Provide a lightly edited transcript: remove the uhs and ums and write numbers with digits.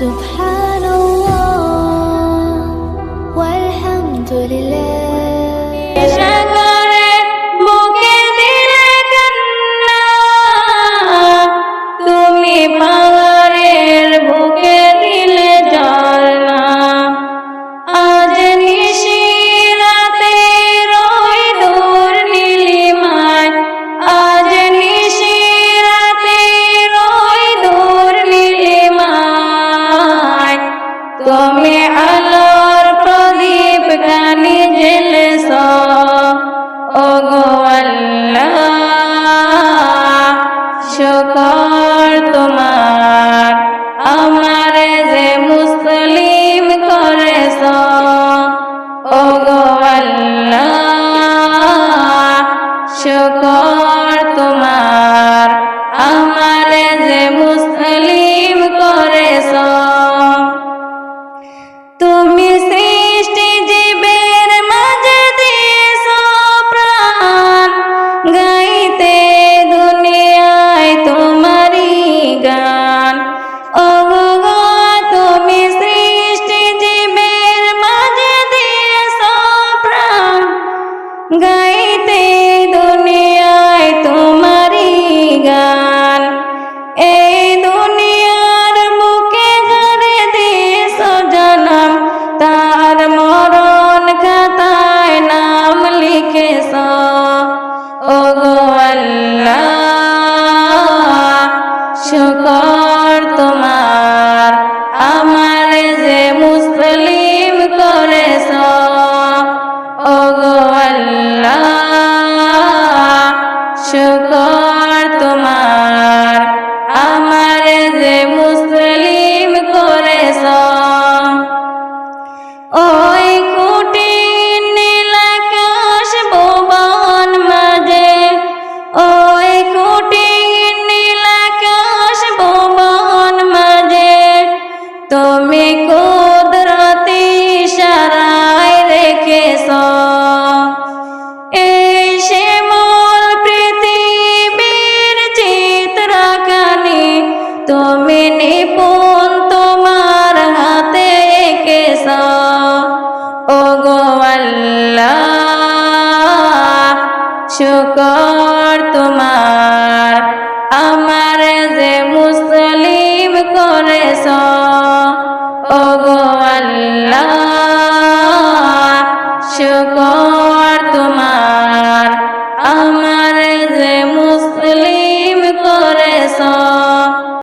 সুবহানাল্লাহ ওয়ালহামদুলিল্লাহ। তুমি আলোর প্রদীপ গানি জেলেছ ওগো আল্লাহ, শুকর তোমার আমারে যে মুসলিম করেছ ওগো আল্লাহ, শুকর তোমার আমারে যে মুসলিম করেছ। তুমি সৃষ্টি জীবের মাঝে দিয়েছ প্রাণ, গাইতে দুনিয়ায় তোমারই গান। ওগো তুমি সৃষ্টি জীবের মাঝে দিয়েছ প্রাণ, গাইতে দুনিয়ায় তোমারই গান। এই দুনিয়ার বুকে যারে দিয়েছ জনম, তার মরণ খাতায় নাম লিখেছ ওগো আল্লাহ, শুকর তোমার আমারে যে মুসলিম করেছ ওগো আল্লাহ, শুকর তোমার আমারে যে মুসলিম করেছ। ওই কুটির নীল আকাশ ভুবন মাঝে, ওই কুটির নীল আকাশ ভুবন মাঝে, তুমি কুদরতি ইশারায় রেখেছ এই শ্যামল পৃথিবীর চিত্রখানি। তুমি নিপুণ তোমার হাতে এঁকেছ ওগো আল্লাহ, শুকর তোমার আমারে যে মুসলিম করেছ।